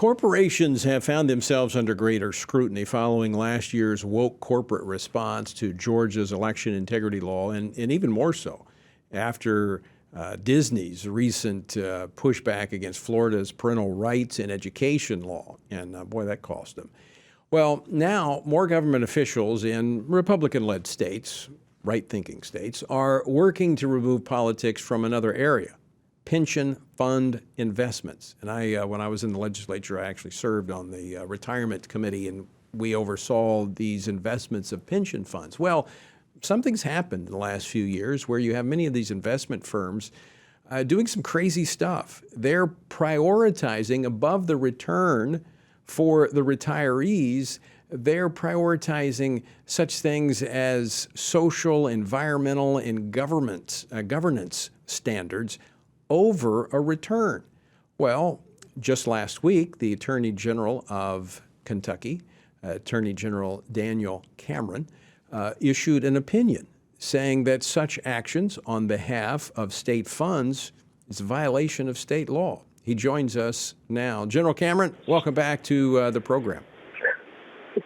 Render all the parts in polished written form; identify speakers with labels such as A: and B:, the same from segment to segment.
A: Corporations have found themselves under greater scrutiny following last year's woke corporate response to Georgia's election integrity law, and even more so after Disney's recent pushback against Florida's parental rights and education law. And boy, that cost them. Well, now more government officials in Republican-led states, right-thinking states, are working to remove politics from another area: pension fund investments. And when I was in the legislature, I actually served on the retirement committee, and we oversaw these investments of pension funds. Well, something's happened in the last few years where you have many of these investment firms doing some crazy stuff. They're prioritizing above the return for the retirees. They're prioritizing such things as social, environmental, and governance standards over a return. Well, just last week, the Attorney General of Kentucky, Attorney General Daniel Cameron, issued an opinion saying that such actions on behalf of state funds is a violation of state law. He joins us now. General Cameron, welcome back to the program.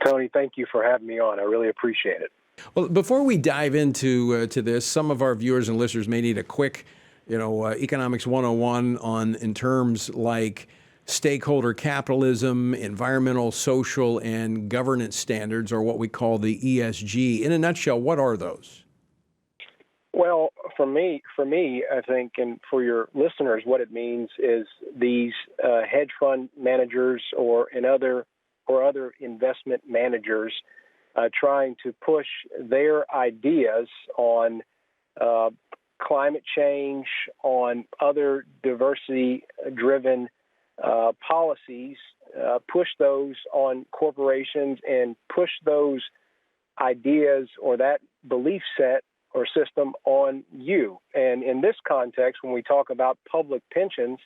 B: Tony, thank you for having me on. I really appreciate it.
A: Well, before we dive into to this, some of our viewers and listeners may need a quick economics 101 in terms like stakeholder capitalism, environmental, social, and governance standards, or what we call the ESG. In a nutshell, what are those?
B: Well, for me, I think, and for your listeners, what it means is these hedge fund managers or other investment managers trying to push their ideas on climate change, on other diversity-driven policies, push those on corporations and push those ideas or that belief set or system on you. And in this context, when we talk about public pensions,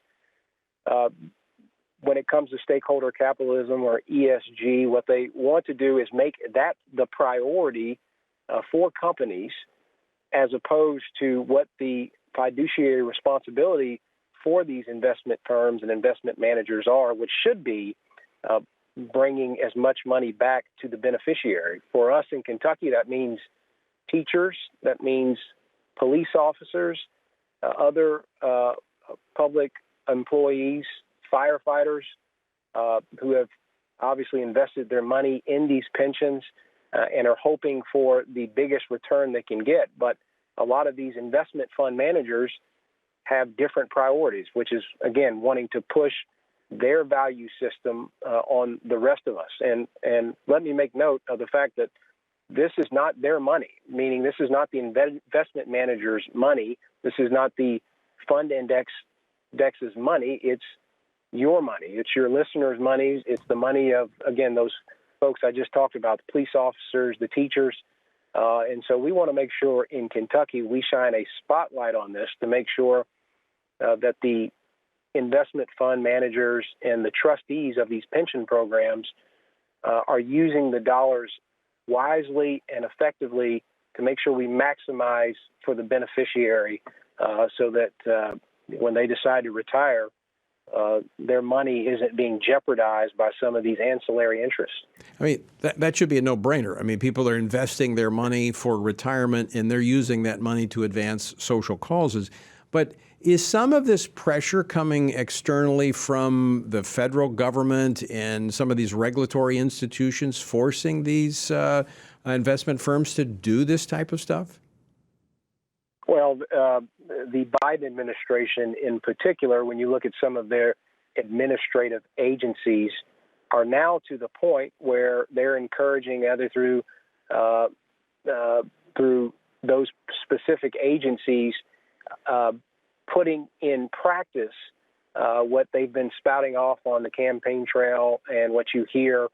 B: when it comes to stakeholder capitalism or ESG, what they want to do is make that the priority for companies, as opposed to what the fiduciary responsibility for these investment firms and investment managers are, which should be bringing as much money back to the beneficiary. For us in Kentucky, that means teachers, that means police officers, other public employees, firefighters who have obviously invested their money in these pensions and are hoping for the biggest return they can get. But a lot of these investment fund managers have different priorities, which is, again, wanting to push their value system on the rest of us. And let me make note of the fact that this is not their money, meaning this is not the investment manager's money. This is not the fund index's money. It's your money. It's your listeners' money. It's the money of, again, those folks I just talked about, the police officers, the teachers. And so we want to make sure in Kentucky we shine a spotlight on this to make sure that the investment fund managers and the trustees of these pension programs are using the dollars wisely and effectively to make sure we maximize for the beneficiary so that when they decide to retire, their money isn't being jeopardized by some of these ancillary interests.
A: I mean, that should be a no-brainer. I mean, people are investing their money for retirement, and they're using that money to advance social causes. But is some of this pressure coming externally from the federal government and some of these regulatory institutions forcing these investment firms to do this type of stuff?
B: Well, the Biden administration in particular, when you look at some of their administrative agencies, are now to the point where they're encouraging, either through those specific agencies, putting in practice what they've been spouting off on the campaign trail and what you hear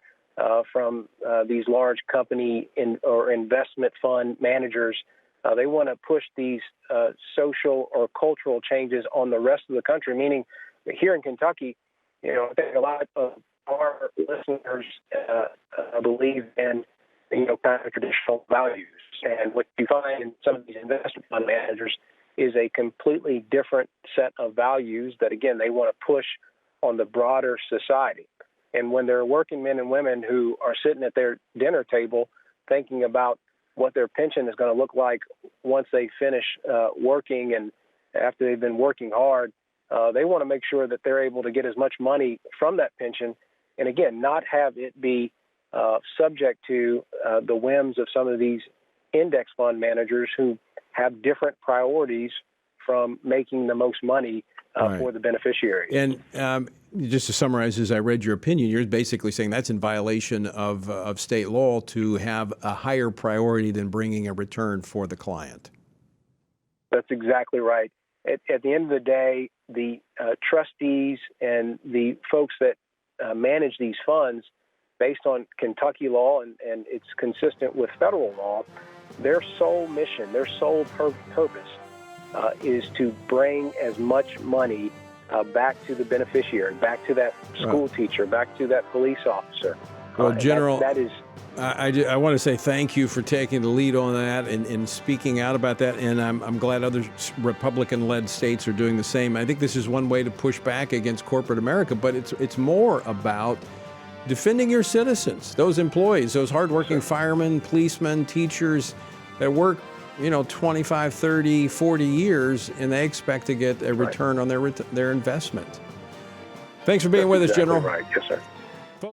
B: from these large company or investment fund managers. They want to push these social or cultural changes on the rest of the country, meaning here in Kentucky, I think a lot of our listeners believe in, kind of traditional values. And what you find in some of these investment fund managers is a completely different set of values that, again, they want to push on the broader society. And when there are working men and women who are sitting at their dinner table thinking about what their pension is going to look like once they finish working and after they've been working hard, they want to make sure that they're able to get as much money from that pension, and again, not have it be subject to the whims of some of these index fund managers who have different priorities from making the most money for the beneficiary.
A: And just to summarize, as I read your opinion, you're basically saying that's in violation of state law to have a higher priority than bringing a return for the client.
B: That's exactly right. At the end of the day, the trustees and the folks that manage these funds, based on Kentucky law, and it's consistent with federal law, their sole mission, their sole purpose is to bring as much money back to the beneficiary, back to that school teacher, back to that police officer.
A: Well, General,
B: that is.
A: I want to say thank you for taking the lead on that and speaking out about that, and I'm glad other Republican-led states are doing the same. I think this is one way to push back against corporate America, but it's more about defending your citizens, those employees, those hardworking firemen, policemen, teachers that work 25, 30, 40 years, and they expect to get a return on their investment. Thanks for being with us, General.
B: Right, yes, sir.